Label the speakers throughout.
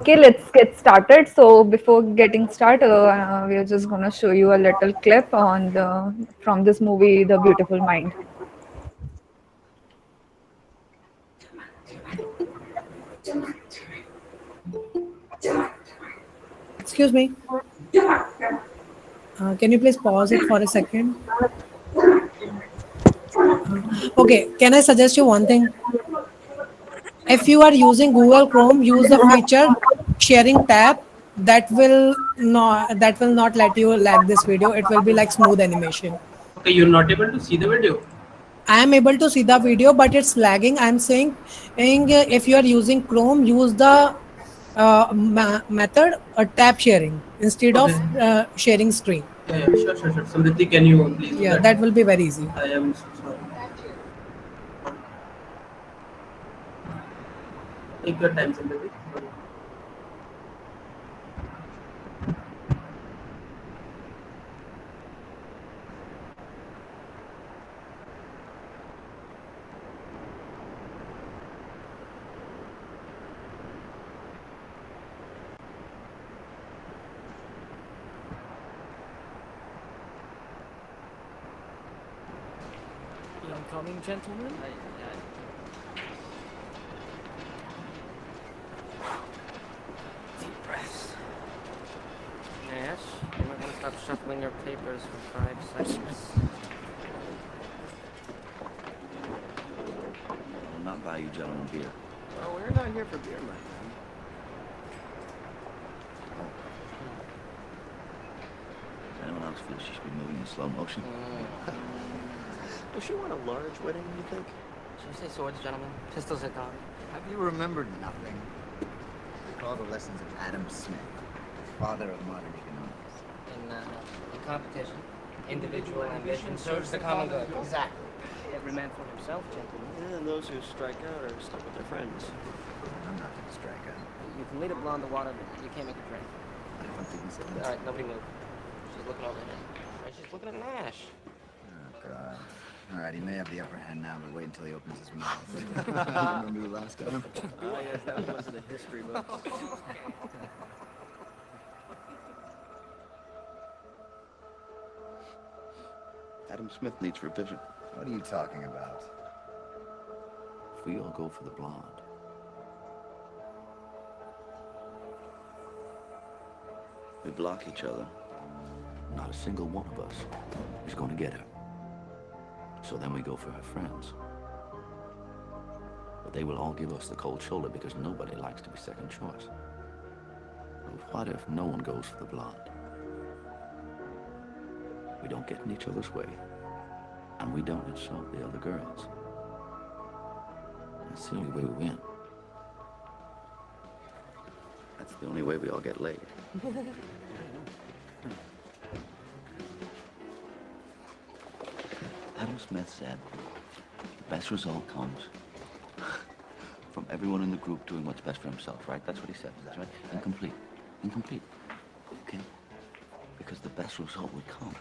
Speaker 1: Okay, let's get started. So before getting started, we're just gonna show you a little clip on the from this movie, The Beautiful Mind.
Speaker 2: Excuse me. Can you please pause it for a second? Okay, can I suggest you one thing? If you are using Google Chrome, use the feature sharing tab. That will not let you lag this video. It will be like smooth animation.
Speaker 3: Okay, you're not able to see the video.
Speaker 2: I am able to see the video, but it's lagging. I'm saying if you are using Chrome, use the method tab sharing instead
Speaker 3: Okay.
Speaker 2: of sharing screen.
Speaker 3: Yeah, sure. Samriti, can you please do
Speaker 2: Yeah,
Speaker 3: that?
Speaker 2: that will be very easy.
Speaker 3: I am so sorry. Take your time, Samriti.
Speaker 4: Incoming, gentlemen. Deep breaths. Nash, you might want to stop shuffling your papers for 5 seconds.
Speaker 5: I will not buy you gentlemen beer.
Speaker 4: Oh, we're not here for beer, my friend.
Speaker 5: Does anyone else feel she should be moving in slow motion?
Speaker 6: Does she want a large wedding, you think?
Speaker 4: Should we say swords, gentlemen? Pistols at dawn.
Speaker 7: Have you remembered nothing? Recall the lessons of Adam Smith, father of modern economics.
Speaker 4: In competition, individual ambition serves the common good.
Speaker 7: Exactly.
Speaker 4: Every man for himself, gentlemen.
Speaker 6: And those who strike out are stuck with their friends.
Speaker 7: I'm not going to strike out.
Speaker 4: You can lead a blonde to water, but you can't make a drink.
Speaker 7: I don't think he said
Speaker 4: All
Speaker 7: that.
Speaker 4: right, nobody move. She's looking over here. Right, she's looking at Nash.
Speaker 7: Oh, God. All right, he may have the upper hand now, but wait until he opens his mouth. Remember the last time?
Speaker 6: Oh, yes, that was in the history books.
Speaker 5: Adam Smith needs revision.
Speaker 7: What are you talking about?
Speaker 5: If we all go for the blonde, we block each other. Not a single one of us is going to get her. So then we go for her friends. But they will all give us the cold shoulder because nobody likes to be second choice. But what if no one goes for the blonde? We don't get in each other's way, and we don't insult the other girls. That's the only way we win. That's the only way we all get laid. Adam Smith said, the best result comes from everyone in the group doing what's best for himself, right? That's what he said, that's right? Incomplete. Incomplete. Okay? Because the best result would come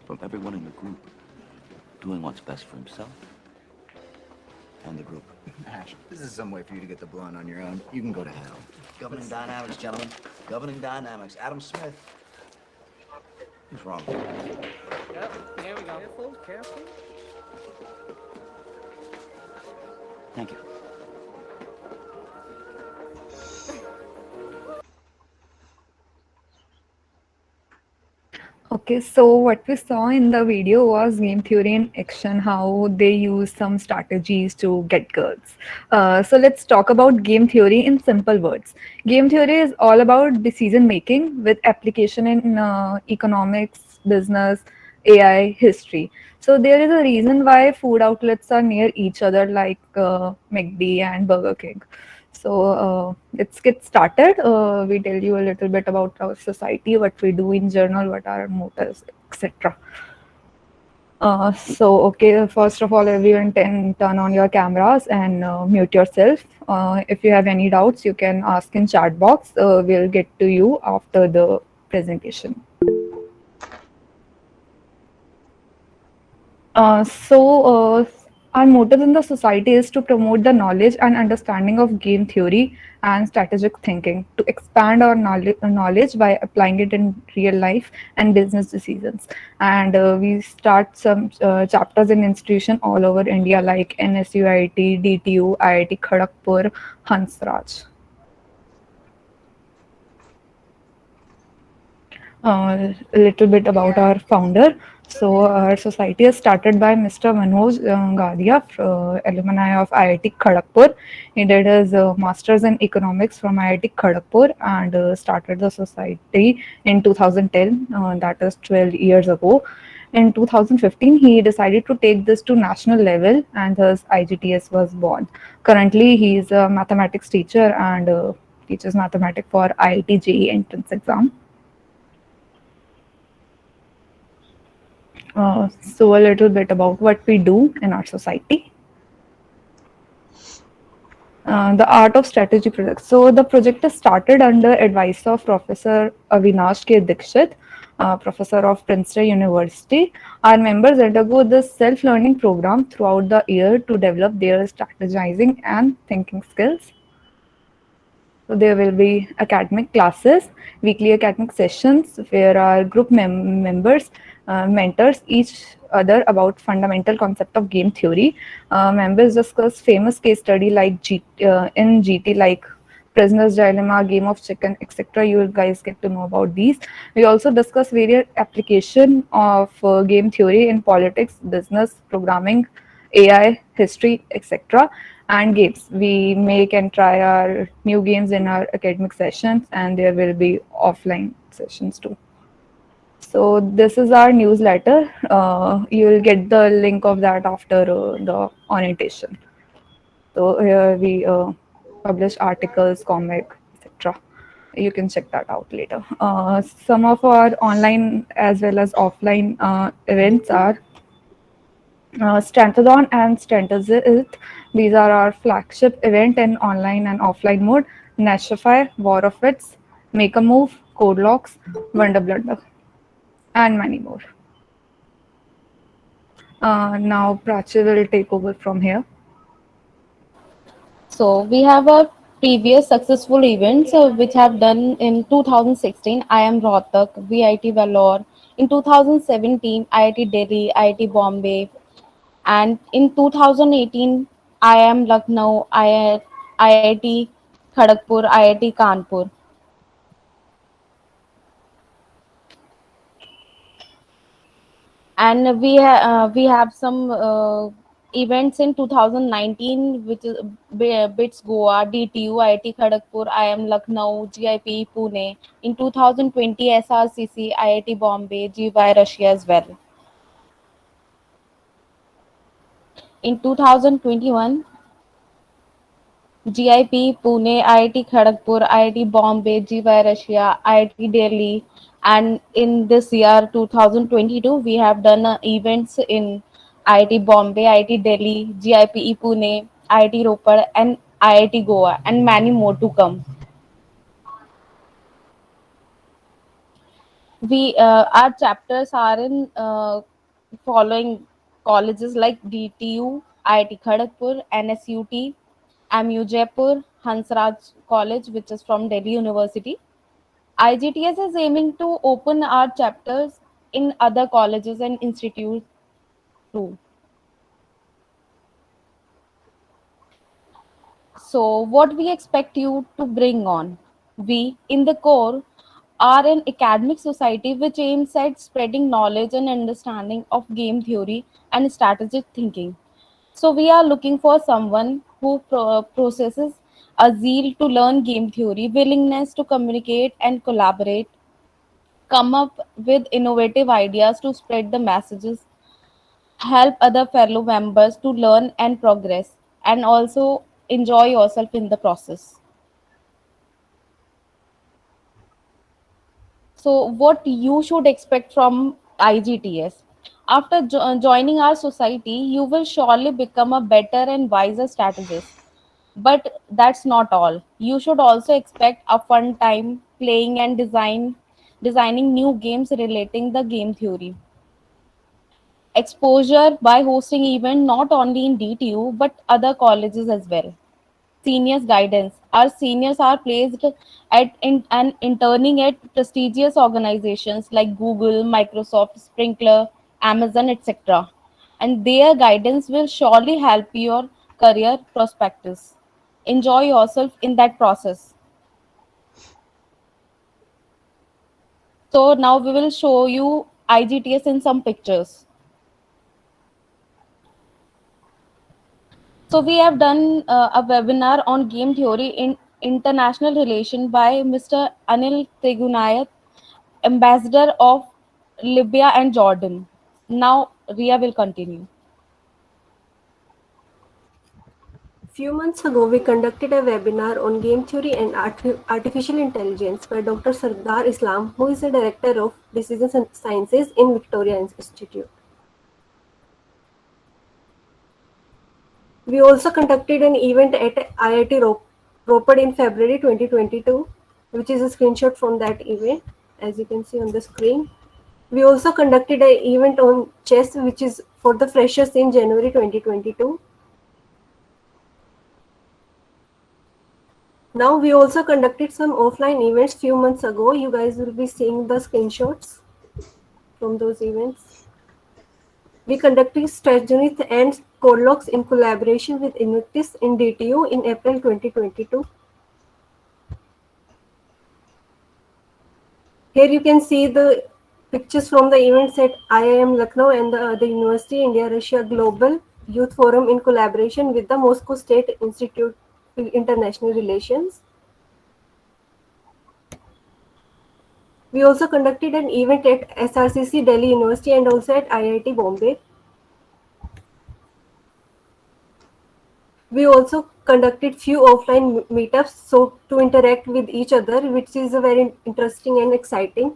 Speaker 5: from everyone in the group doing what's best for himself and the group.
Speaker 7: Ash, this is some way for you to get the blonde on your own. You can go to hell. Governing dynamics, gentlemen. Governing dynamics. Adam Smith. What's wrong?
Speaker 4: Yep, here we go.
Speaker 6: Careful.
Speaker 5: Thank you.
Speaker 1: Okay, so what we saw in the video was game theory in action, how they use some strategies to get girls. So let's talk about game theory in simple words. Game theory is all about decision making with application in economics, business, AI, history. So there is a reason why food outlets are near each other, like McD and Burger King. So let's get started. We tell you a little bit about our society, what we do in general, what are our motives, etc. Okay, first of all, everyone turn on your cameras and mute yourself. If you have any doubts, you can ask in chat box. We'll get to you after the presentation. Uh, so uh, Our motive in the society is to promote the knowledge and understanding of game theory and strategic thinking, to expand our knowledge by applying it in real life and business decisions. And we start some chapters in institution all over India like NSUIT, DTU, IIT Kharagpur, Hansraj. A little bit about our founder. So, our society is started by Mr. Manoj Gadia, alumni of IIT Kharagpur. He did his master's in economics from IIT Kharagpur and started the society in 2010, that is 12 years ago. In 2015, he decided to take this to national level, and thus IGTS was born. Currently, he is a mathematics teacher and teaches mathematics for IIT JEE entrance exam. So a little bit about what we do in our society. The art of strategy project. So the project is started under advice of Professor Avinash K. Dikshit, professor of Princeton University. Our members undergo this self-learning program throughout the year to develop their strategizing and thinking skills. So there will be academic classes, weekly academic sessions where our group members mentors each other about fundamental concept of game theory. Members discuss famous case study like in GT like Prisoner's Dilemma, Game of Chicken, etc. You guys get to know about these. We also discuss various application of game theory in politics, business, programming, AI, history, etc. and games. We make and try our new games in our academic sessions, and there will be offline sessions too. So this is our newsletter. You will get the link of that after the orientation. So here we publish articles, comic, etc. You can check that out later. Some of our online as well as offline events are Strantathon and Strantazit. These are our flagship event in online and offline mode. Nashify, War of Wits, Make a Move, Code Locks, Wonder Blunder, and many more. Now Prachi will take over from here.
Speaker 8: So we have a previous successful events which have done in 2016. I am Rohtak, VIT Vellore. In 2017, IIT Delhi, IIT Bombay, and in 2018, I am Lucknow, IIT Kharagpur, IIT Kanpur. And we have some events in 2019 which is bits Goa, DTU, IIT Kharagpur, IIM Lucknow, GIP Pune. In 2020 SRCC, IIT Bombay, GY Russia as well. In 2021 GIP Pune, IIT Kharagpur, IIT Bombay, GY Russia, IIT Delhi, and in this year 2022 we have done events in IIT Bombay, IIT Delhi, GIPE Pune, IIT Ropar, and IIT Goa, and many more to come. We our chapters are in following colleges like DTU, IIT Kharagpur, NSUT, MU Jaipur, Hansraj College, which is from Delhi University. IGTS is aiming to open our chapters in other colleges and institutes too. So, what we expect you to bring on? We, in the core, are an academic society which aims at spreading knowledge and understanding of game theory and strategic thinking. So, we are looking for someone who processes a zeal to learn game theory, willingness to communicate and collaborate, come up with innovative ideas to spread the messages, help other fellow members to learn and progress, and also enjoy yourself in the process. So, what you should expect from IGTS? After joining our society, you will surely become a better and wiser strategist. But that's not all. You should also expect a fun time playing and designing new games relating the game theory. exposure by hosting event not only in DTU but other colleges as well. Seniors guidance. Our seniors are placed and interning at prestigious organizations like Google, Microsoft, Sprinkler, Amazon, etc. And their guidance will surely help your career prospectus. Enjoy yourself in that process. So now we will show you IGTS in some pictures. So we have done a webinar on game theory in international relation by Mr. Anil Tegunayat, ambassador of Libya and Jordan. Now Ria will continue.
Speaker 9: Few months ago, we conducted a webinar on game theory and artificial intelligence by Dr. Sardar Islam, who is the director of Decision Sciences in Victoria Institute. We also conducted an event at IIT Roped in February 2022, which is a screenshot from that event, as you can see on the screen. We also conducted an event on chess, which is for the freshers in January 2022. Now we also conducted some offline events few months ago. You guys will be seeing the screenshots from those events. We conducted strategies and code locks in collaboration with Invictus in DTU in April 2022. Here you can see the pictures from the events at IIM Lucknow and the University India Russia Global Youth Forum in collaboration with the Moscow State Institute of International Relations. We also conducted an event at SRCC Delhi University and also at IIT Bombay. We also conducted few offline meetups so to interact with each other, which is a very interesting and exciting.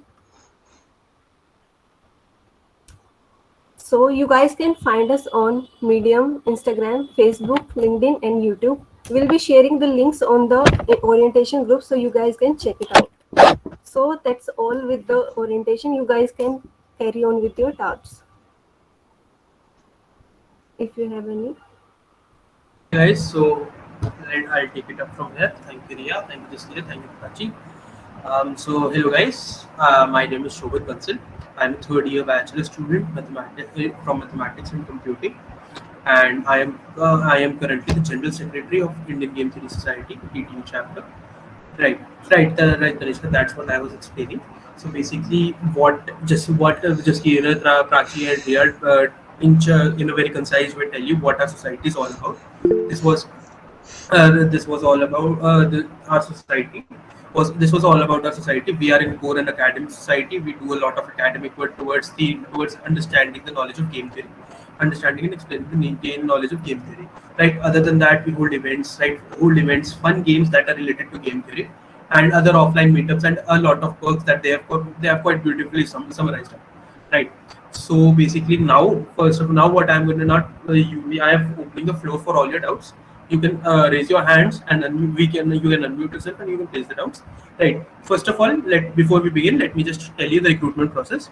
Speaker 9: So you guys can find us on Medium, Instagram, Facebook, LinkedIn, and YouTube. We'll be sharing the links on the orientation group so you guys can check it out. So that's all with the orientation. You guys can carry on with your tasks if you have any.
Speaker 3: Guys, so I'll take it up from here. Thank you, Ria. Thank you, Jasneer. Thank you, Prachi. So hello guys, my name is Shobhit Bansal. I'm a third year bachelor student from mathematics and computing, and I am currently the general secretary of Indian Game Theory Society DTU chapter. Right, Tanishka. That's what I was explaining. So basically, what Jasneer, Prachi, and Ria in a very concise way tell you what our society is all about. This was all about our society. This was all about our society. We are in core an academic society. We do a lot of academic work towards understanding the knowledge of game theory, understanding and explaining the knowledge of game theory. Right. Other than that, we hold events, fun games that are related to game theory, and other offline meetups, and a lot of perks that they have quite beautifully summarized up. Right. So basically, now what I'm going to I have opening the floor for all your doubts. You can raise your hands, and then you can unmute yourself and you can place the doubts. Right. First of all, before we begin, let me just tell you the recruitment process.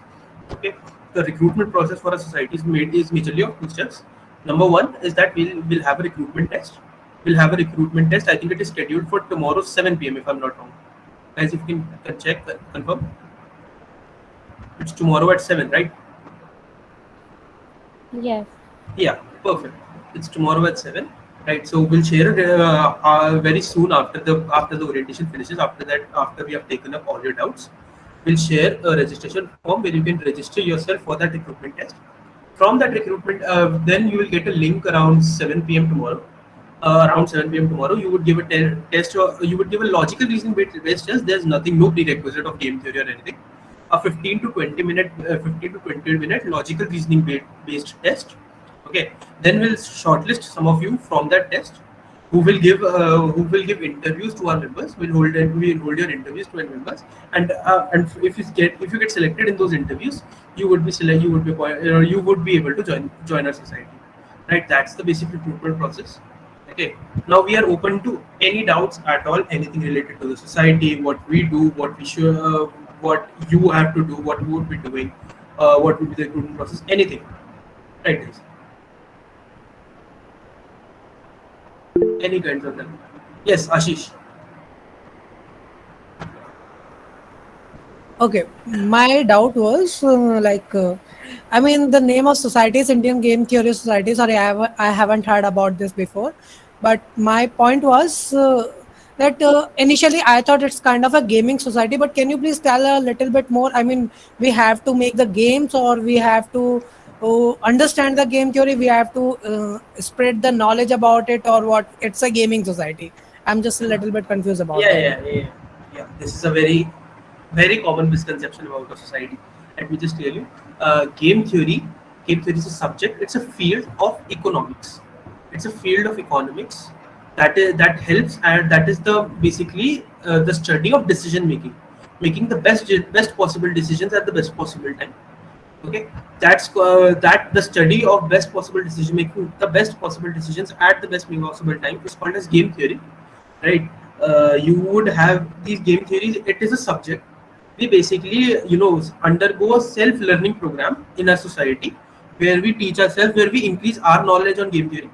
Speaker 3: Okay. The recruitment process for a society is majorly of two steps. Number one is that we'll have a recruitment test. We'll have a recruitment test. I think it is scheduled for tomorrow 7 p.m. if I'm not wrong. Guys, if you can check, confirm. It's tomorrow at 7, right?
Speaker 8: Yes.
Speaker 3: Yeah, perfect. It's tomorrow at 7, right? So we'll share it very soon after the orientation finishes. After we have taken up all your doubts, we'll share a registration form where you can register yourself for that recruitment test. From that recruitment, then you will get a link around 7 p.m. tomorrow. Around 7 p.m. tomorrow, you would give a test, or you would give a logical reasoning based test. There's no prerequisite of game theory or anything. A 15 to 20 minute logical reasoning based test. Okay, then we'll shortlist some of you from that test who will give interviews to our members. We'll hold your interviews to our members, and if you get selected in those interviews, you would be able to join our society. Right, that's the basic recruitment process. Okay, now we are open to any doubts at all, anything related to the society, what we do, what you have to do, what you would be doing, what would be the recruitment process, anything. Right, guys. Any kinds of them. Yes, Ashish.
Speaker 2: Okay, my doubt was I mean, the name of society is Indian Game Theory Society. Sorry, I haven't heard about this before. But my point was that initially I thought it's kind of a gaming society. But can you please tell a little bit more? I mean, we have to make the games, or we have to understand the game theory, we have to spread the knowledge about it, or what? It's a gaming society. I'm just a little bit confused about that.
Speaker 3: Yeah. This is a very, very common misconception about a society. Let me just tell you. Game theory. Game theory is a subject. It's a field of economics. It's a field of economics that helps, and that is the basically the study of decision making the best possible decisions at the best possible time. Okay, that the study of best possible decision making, the best possible decisions at the best possible time is called as game theory, right? You would have these game theories. It is a subject. We basically undergo a self-learning program in our society where we teach ourselves, where we increase our knowledge on game theory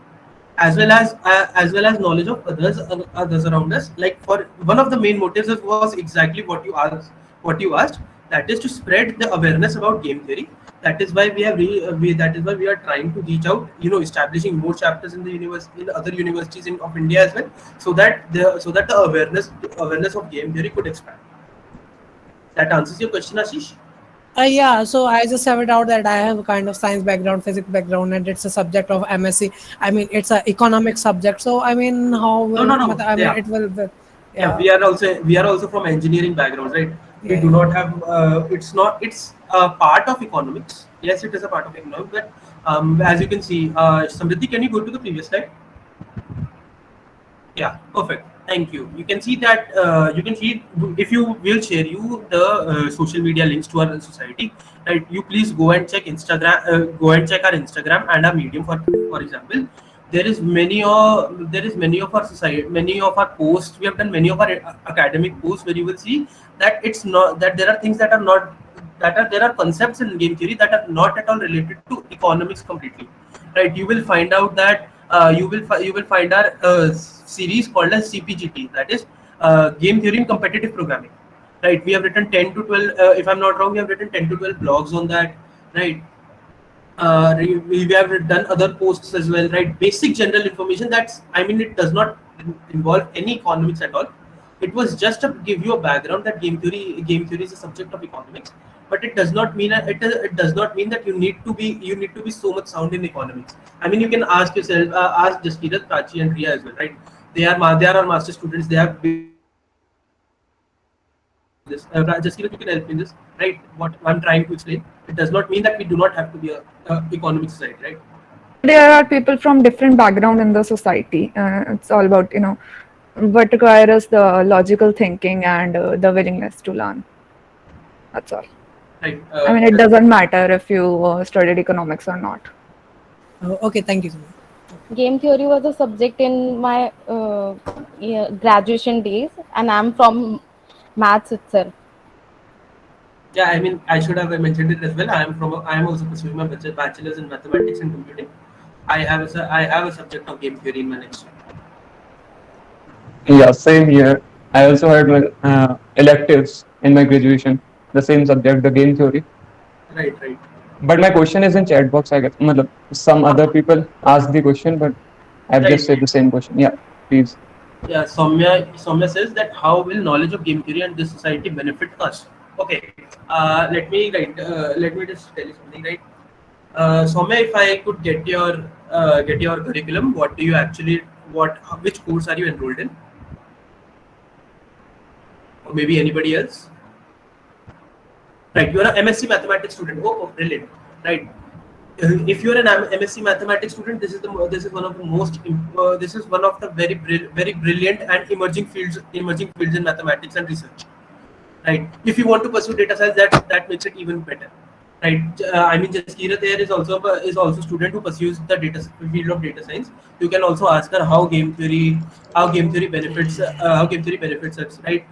Speaker 3: as well as knowledge of others around us. Like, for one of the main motives was exactly what you asked, that is to spread the awareness about game theory. That is why that is why we are trying to reach out, establishing more chapters in the in other universities of India as well, so that the awareness of game theory could expand. That answers your question, Ashish?
Speaker 2: Yeah, so I just have it out that I have a kind of science background, physics background, and it's a subject of MSc. I mean, it's an economic subject. So I mean, how will
Speaker 3: No.
Speaker 2: I mean,
Speaker 3: Yeah.
Speaker 2: it will.
Speaker 3: Yeah, we are also from engineering backgrounds, right? We
Speaker 2: Yeah.
Speaker 3: do not have it's a part of economics. Yes, it is a part of economics, but as you can see, Samriddhi, can you go to the previous slide? Yeah, perfect. Thank you. You can see that you can see, if you will share you the social media links to our society, right? You please go and check Instagram, go and check our Instagram and our Medium. For example, there is many of our society, many of our posts. We have done many of our academic posts where you will see that it's not that there are things that are not there are concepts in game theory that are not at all related to economics completely, right? You will find out that you will find our series called as CPGT, that is game theory in competitive programming, right? We have written 10 to 12, if I'm not wrong, we have written 10 to 12 blogs on that, right? We have done other posts as well, right? Basic general information. That's, I mean, it does not involve any economics at all. It was just to give you a background that game theory is a subject of economics, but it does not mean it does not mean that you need to be so much sound in economics. I mean, you can ask yourself, ask Jaskirat, Prachi, and Riya as well, right? They are our master students. They have basic knowledge on this. Jaskirat, you can help me in this, right? What I'm trying to explain. It does not mean that we do not have to be a economic society, right?
Speaker 1: There are people from different background in the society. It's all about, what requires the logical thinking and the willingness to learn. That's all.
Speaker 3: Right.
Speaker 1: I mean, it doesn't matter if you studied economics or not.
Speaker 2: Okay, thank you so much.
Speaker 8: Game theory was a subject in my graduation days, and I'm from maths itself.
Speaker 3: Yeah, I mean, I should have mentioned it as well. I am also pursuing my bachelor's in mathematics and computing. I have a subject of game theory in my next year.
Speaker 10: Yeah, same here. I also had electives in my graduation, the same subject, the game theory.
Speaker 3: Right.
Speaker 10: But my question is in chat box. I guess some other people asked the question, but I've just said the same question. Yeah, please.
Speaker 3: Yeah, Soumya says that how will knowledge of game theory and this society benefit us? Okay, let me just tell you something, right? Soumya, if I could get your curriculum, which course are you enrolled in? Or maybe anybody else? Right, you are an MSc mathematics student. Oh, brilliant! Right. If you are an MSc mathematics student, this is one of the very brilliant and emerging fields in mathematics and research. Right. If you want to pursue data science, that makes it even better. Right. I mean, Jaskira there is also a student who pursues the field of data science. You can also ask her how game theory benefits us. Right.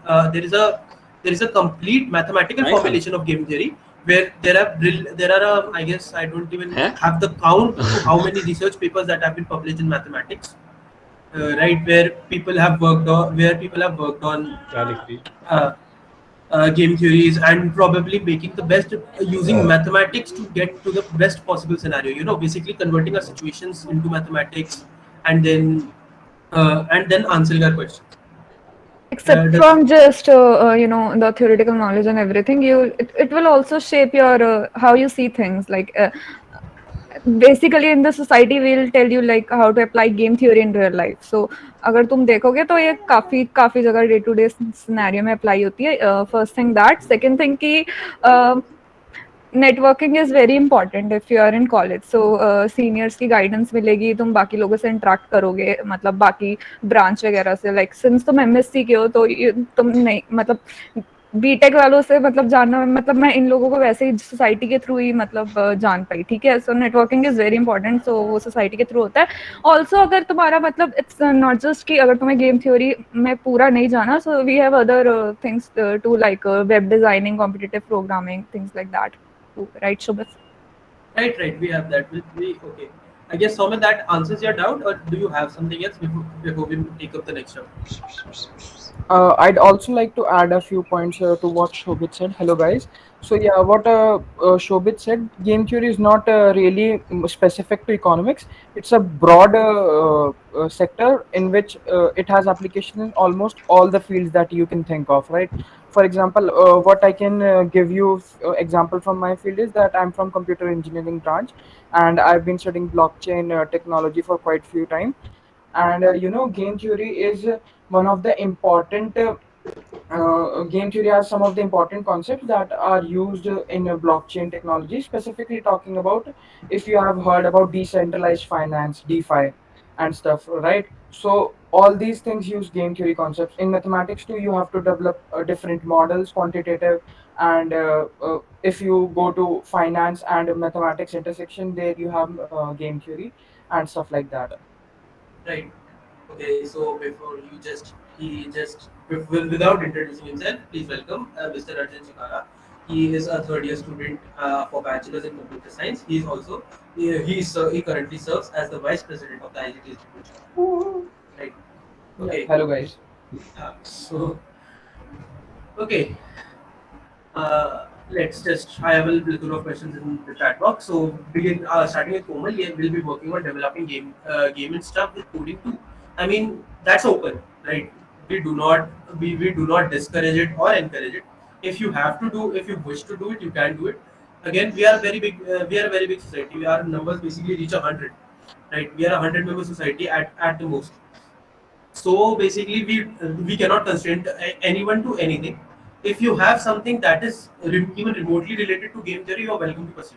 Speaker 3: There is a complete mathematical formulation of game theory where there are I guess I don't even have the count to how many research papers that have been published in mathematics, right? Where people have worked on uh, game theories and probably making the best using mathematics to get to the best possible scenario. Basically converting our situations into mathematics and then answering our questions.
Speaker 1: Except
Speaker 3: Does
Speaker 1: from just the theoretical knowledge and everything, it will also shape your how you see things. Like basically in the society we'll tell you like how to apply game theory in real life. So अगर तुम देखोगे तो ये काफी काफी जगह day to day scenario में apply होती है. First thing that, second thing कि networking is very important if you are in college. So seniors की गाइडेंस मिलेगी, तुम बाकी लोगों से इंटरेक्ट करोगे, मतलब बाकी ब्रांच वगैरह से. लाइक सिंस तुम एमएससी के हो तो तुम नहीं मतलब बीटेक वालों से मतलब जानना, मतलब मैं इन लोगों को वैसे ही सोसाइटी के थ्रू ही मतलब जान पाई. ठीक है. सो नेटवर्किंग इज वेरी इंपॉर्टेंट. सो वो सोसाइटी के थ्रू होता है. ऑल्सो अगर तुम्हारा मतलब इट्स नॉट जस्ट कि अगर तुम्हें गेम थ्योरी में पूरा नहीं जाना, so we have other things to like web designing, competitive programming, things like that. Right, Shobhit?
Speaker 3: right, we have that. Okay. I guess Soumya, that answers your doubt, or do you have something else before we take up the next topic?
Speaker 11: I'd also like to add a few points to what Shobit said. Hello, guys. So yeah, what Shobit said, game theory is not really specific to economics. It's a broad sector in which it has application in almost all the fields that you can think of, right? For example, what I can give you example from my field is that I'm from computer engineering branch, and I've been studying blockchain technology for quite few time. And game theory is one of the important game theory has some of the important concepts that are used in blockchain technology, specifically talking about, if you have heard about decentralized finance, DeFi and stuff, right? So all these things use game theory concepts. In mathematics too, you have to develop different models, quantitative, and if you go to finance and mathematics intersection, there you have game theory and stuff like that.
Speaker 3: Right. Okay, so before without introducing himself, please welcome Mr. Arjun Chikara. He is a third year student for bachelor's in computer science. He currently serves as the vice president of the IGTS DTU. Right. Okay.
Speaker 11: Yeah. Hello, guys.
Speaker 3: So okay. Let's just, I have a little of questions in the chat box. So begin starting with Komal. We'll be working on developing game and stuff with coding too. I mean, that's open, right? We do not discourage it or encourage it. If you wish to do it, you can do it. Again, we are a very big society. Our numbers basically reach 100, right? We are a 100-member society at the most. So basically, we cannot constrain anyone to anything. If you have something that is even remotely related to game theory, you are welcome to pursue.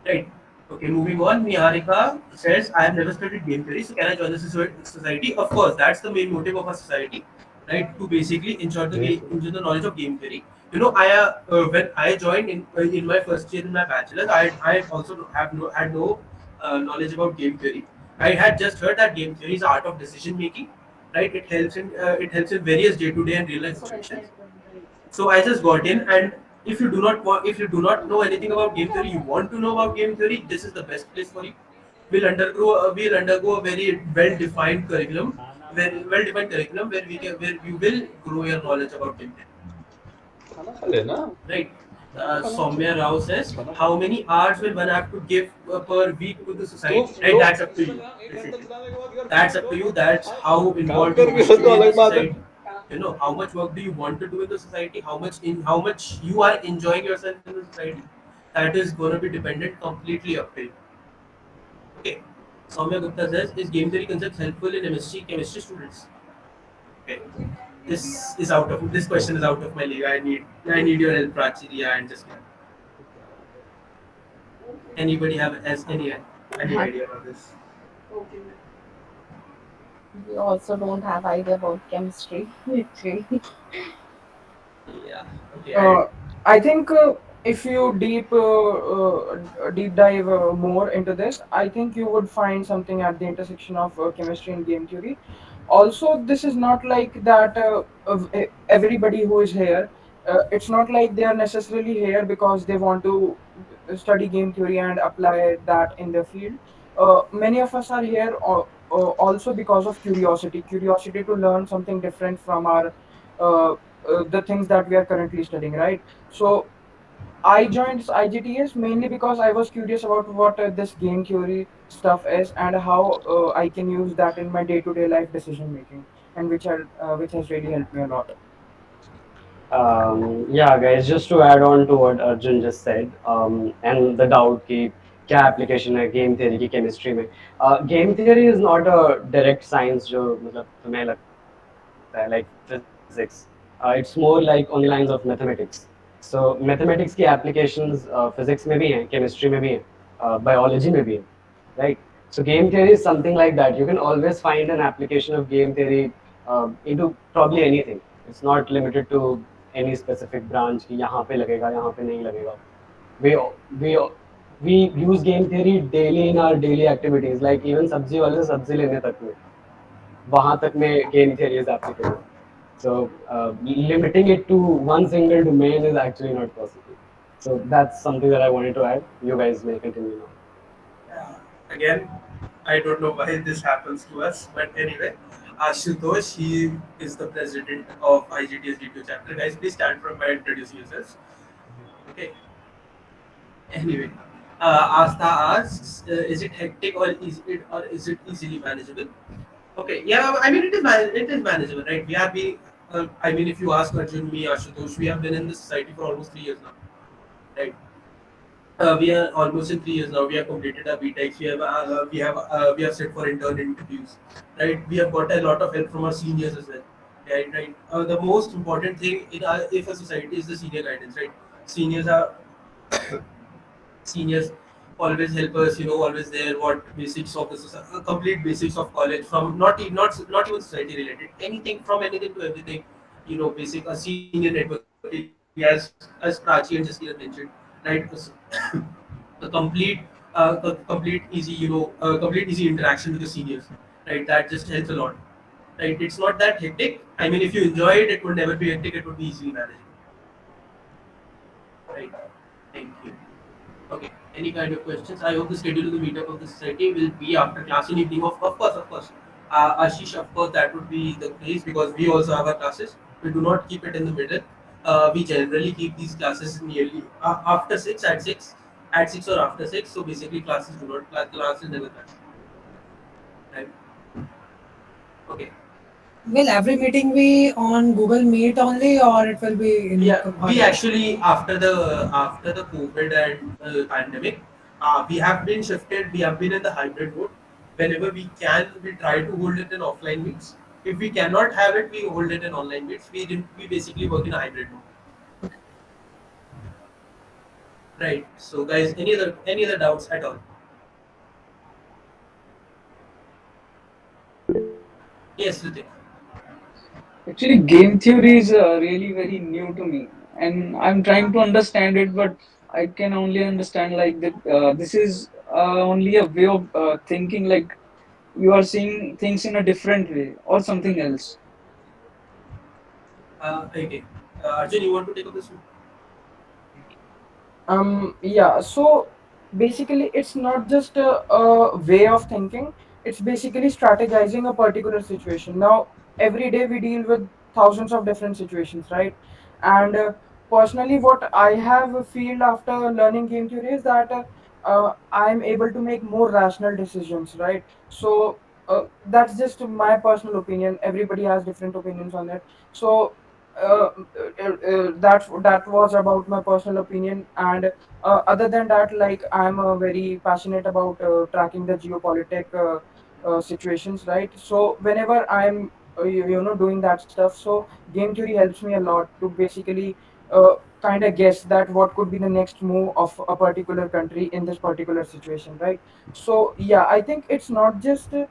Speaker 3: Right. Okay, moving on. Niharika says, I have never studied game theory, so can I join the society? Of course, that's the main motive of a society, right? To basically ensure the knowledge of game theory. When I joined in my first year in my bachelor's, I also had no knowledge about game theory. I had just heard that game theory is art of decision making, right? It helps in various day-to-day and real life situations. So I just got in, and if you do not know anything about game theory, you want to know about game theory, this is the best place for you. We'll undergo a very well-defined curriculum, where you will grow your knowledge about game theory. Right. Soumya Rao says, how many hours will one have to give per week to the society? Right, that's up to you. Basically. That's up to you. That's how involved you wish to be in the society. How much work do you want to do in the society? How much you are enjoying yourself in the society? That is going to be dependent completely up to you. Okay. Soumya Gupta says, is game theory concepts helpful in chemistry students? Okay. This question is out of my league. I need your help, Prachi, and just anybody has any idea about this?
Speaker 8: We also don't have idea about chemistry, literally.
Speaker 3: Yeah. Okay.
Speaker 11: I think if you deep dive more into this, I think you would find something at the intersection of chemistry and game theory. Also, this is not like that everybody who is here it's not like they are necessarily here because they want to study game theory and apply that in their field. Many of us are here also because of curiosity to learn something different from our the things that we are currently studying, right? So I joined IGTS mainly because I was curious about what this game theory stuff is and how I can use that in my day-to-day life decision making, and which has really helped me a lot.
Speaker 12: Yeah, guys, just to add on to what Arjun just said, and the doubt कि क्या application है game theory की chemistry में. Game theory is not a direct science जो मतलब तुम्हें लगता है like physics. It's more like on the lines of mathematics. So mathematics की applications physics में भी हैं, chemistry में भी हैं, biology में भी हैं, right? So game theory is something like that. You can always find an application of game theory into probably anything. It's not limited to any specific branch कि यहाँ पे लगेगा यहाँ पे नहीं लगेगा. We we we use game theory daily in our daily activities. Like even सब्जी वाले से सब्जी लेने तक में वहाँ तक में game theory is applicable. So limiting it to one single domain is actually not possible. So that's something that I wanted to add. You guys may continue now.
Speaker 3: Again, I don't know why this happens to us, but anyway, Ashutosh, he is the president of IGTS DTU chapter. Guys, please stand from by introducing yourselves. Okay. Anyway, Asta asks, is it hectic or is it easily manageable? Okay, yeah, I mean it is manageable, right? We have been, I mean, if you ask Arjun, me, Ashutosh, we have been in this society for almost 3 years now, right? We are almost in 3 years now. We have completed our BTECs. We have set for intern interviews, right? We have got a lot of help from our seniors as well, right? Right. The most important thing in if a society is the senior guidance, right? Seniors are seniors always help us, always there. What basics of the society, complete basics of college, from not even society related, anything from anything to everything, basic a senior networking as Prachi and Jaskiran mentioned, right? A complete easy, complete easy interaction with the seniors, right? That just helps a lot, right? It's not that hectic. I mean, if you enjoy it, it would never be hectic. It would be easily manageable, right? Thank you. Okay. Any kind of questions? I hope the schedule of the meetup of the society will be after class in evening. Of course. Ashish, of course, that would be the case because we also have our classes. We do not keep it in the middle. We generally keep these classes nearly after six, at six or after six. So basically, classes never class. Right? Okay.
Speaker 2: Will every meeting be on Google Meet only, or it will be in?
Speaker 3: Yeah, we actually after the COVID and pandemic, we have been shifted. We have been in the hybrid mode. Whenever we can, we try to hold it in offline meets. If we cannot have it, we hold it in online meets. We basically work in a hybrid mode. Right. So, guys, any other doubts at all? Yes, Ritik.
Speaker 13: Actually, game theory is really very new to me, and I'm trying to understand it, but I can only understand like that. This is only a way of thinking, like you are seeing things in a different way or something else.
Speaker 3: Okay. Arjun, you want to take up this one?
Speaker 11: Yeah, so basically it's not just a way of thinking, it's basically strategizing a particular situation. Now every day we deal with thousands of different situations, right? And personally what I have feel after learning game theory is that I'm able to make more rational decisions, right? So that's just my personal opinion. Everybody has different opinions on it. So that was about my personal opinion. And other than that, like I'm very passionate about tracking the geopolitic situations, right? So whenever I'm doing that stuff, so game theory helps me a lot to basically kind of guess that what could be the next move of a particular country in this particular situation, right? So yeah, I think it's not just a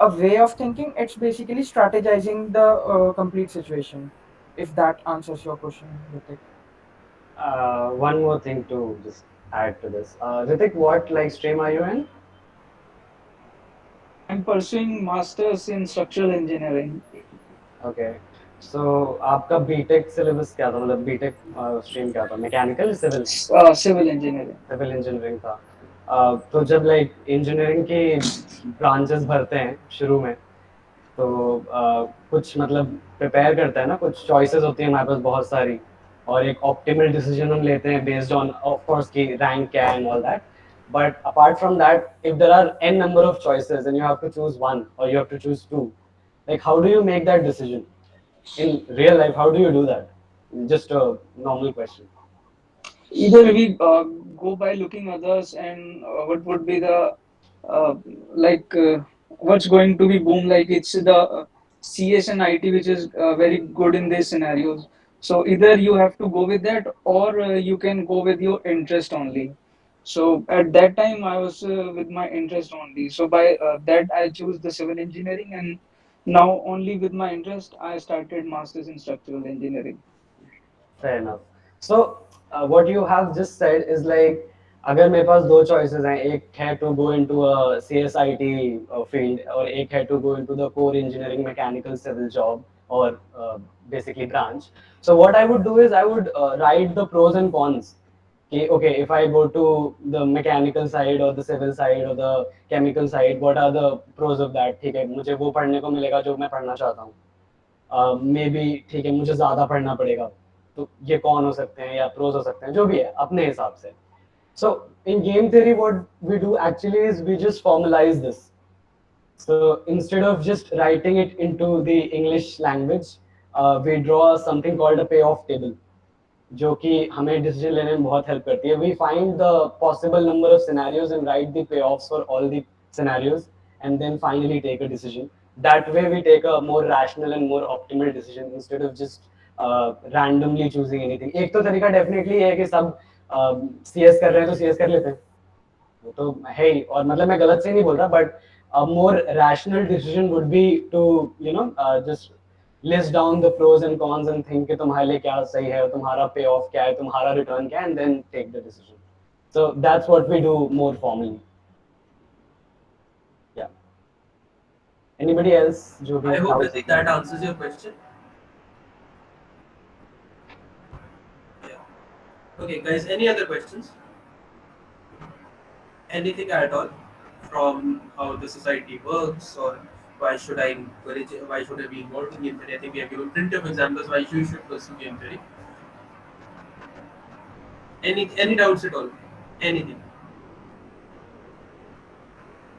Speaker 11: way of thinking, it's basically strategizing the complete situation, if that answers your question, Ritik.
Speaker 12: One more thing to just add to this. Ritik, what like stream are you in?
Speaker 13: I'm pursuing masters in structural engineering.
Speaker 12: Okay. So आपका BTech syllabus क्या था, मतलब BTech stream क्या था, mechanical civil?
Speaker 13: Civil engineering.
Speaker 12: Civil engineering था। तो जब like engineering की ब्रांचेस भरते हैं शुरू में, तो कुछ मतलब प्रिपेयर करता है ना, कुछ चॉइसेस होती है हमारे पास बहुत सारी, और एक ऑप्टिमल डिसीजन हम लेते हैं बेस्ड ऑन ऑफ कोर्स की रैंक क्या है and all that. But apart from that, if there are an number of choices and you have to choose one or you have to choose two, like how do you make that decision in real life? How do you do that? Just a normal question.
Speaker 13: Either we go by looking others and what would be the uh, like what's going to be boom, like it's the CS and IT which is very good in these scenarios. So either you have to go with that or you can go with your interest only. So at that time I was with my interest only, so by that I choose the civil engineering, and now only with my interest I started masters in structural engineering.
Speaker 12: Fair enough. So, what you have just said is like, अगर मेरे पास दो choices हैं, एक है to go into a CSIT field और एक है to go into the core engineering mechanical civil job or basically branch. So what I would do is I would write the pros and cons. कि okay, if I go to the mechanical side or the civil side or the chemical side, what are the pros of that? ठीक है, मुझे वो पढ़ने को मिलेगा जो मैं पढ़ना चाहता हूँ। मे बी ठीक है, मुझे ज़्यादा पढ़ना पड़ेगा, तो ये कौन हो सकते हैं या प्रोज हो सकते हैं, जो भी है अपने हिसाब से। So in game theory what we do actually is we just formalise this. So instead of just writing it into the English language, we draw something called a payoff table, जो कि हमें decision लेने में बहुत help करती है। We find the possible number of scenarios and write the pay offs for all the scenarios and then finally take a decision. That way we take a more rational and more optimal decision instead of just randomly choosing anything. एक तो तरीका definitely है कि सब CS कर रहे हैं तो CS कर लेते हैं, वो तो है ही, और मतलब मैं गलत से नहीं बोल रहा, but a more rational decision would be to just list down the pros and cons and think कि तुम्हारे लिए क्या सही है, तुम्हारा पे ऑफ क्या है, तुम्हारा रिटर्न क्या है, and then take the decision. So that's what we do more formally. Yeah. Anybody else? जो भी
Speaker 3: I hope
Speaker 12: doubts
Speaker 3: Pratik, that answers your question. Yeah. Okay, guys. Any other questions? Anything at all from how the society works, or why should I encourage? Why should I be involved in game theory? I think we have given plenty of examples why you should pursue game theory. Any doubts at all? Anything?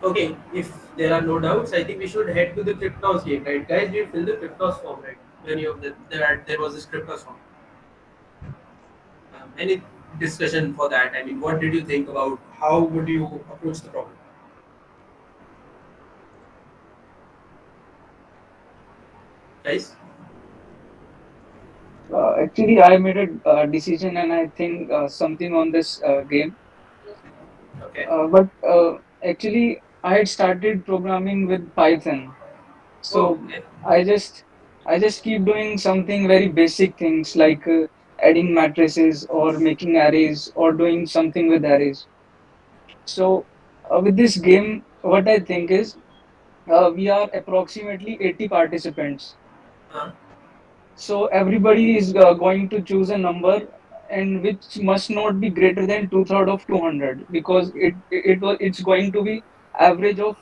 Speaker 3: Okay, if there are no doubts, I think we should head to the Cryptos game, right, guys? We fill the Cryptos form, right? Many of them there was this Cryptos form. Any discussion for that? I mean, what did you think about? How would you approach the problem, guys?
Speaker 13: Actually, I made a decision, and I think something on this game.
Speaker 3: Okay.
Speaker 13: But actually, I had started programming with Python, so
Speaker 3: Okay.
Speaker 13: I just keep doing something very basic things like adding matrices or making arrays or doing something with arrays. So with this game, what I think is we are approximately 80 participants. So everybody is going to choose a number, and which must not be greater than two-third of 200, because it's going to be average of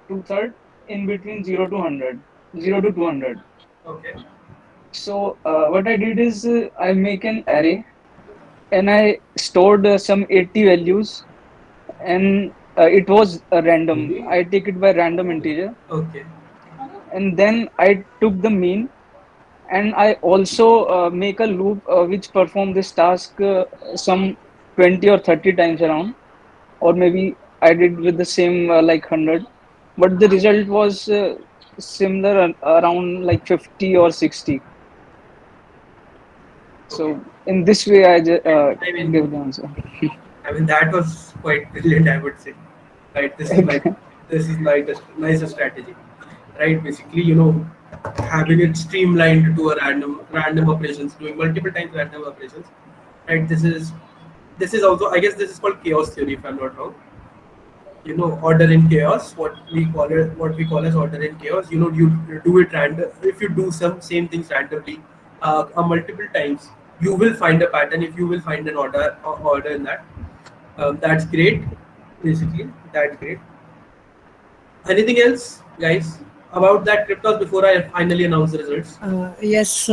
Speaker 13: two-third in between 0 to 100, 0 to 200.
Speaker 3: Okay.
Speaker 13: So what I did is I make an array, and I stored some 80 values, and it was random. I take it by random integer.
Speaker 3: Okay.
Speaker 13: And then I took the mean, and I also make a loop which perform this task some 20 or 30 times around, or maybe I did with the same like 100, but the result was similar around like 50 or 60. So in this way I
Speaker 3: I mean,
Speaker 13: give the answer.
Speaker 3: I mean that was quite brilliant, I would say. Right. This is like a nicer strategy. Right. Basically, having it streamlined to a random operations, doing multiple times random operations. Right. This is also, I guess this is called chaos theory, if I'm not wrong. order in chaos, what we call as order in chaos. You do it random. If you do some same things randomly multiple times, you will find a pattern. If you will find an order in that, that's great. Basically, that's great. Anything else, guys, about that cryptos before I finally announce the results?
Speaker 2: Yes.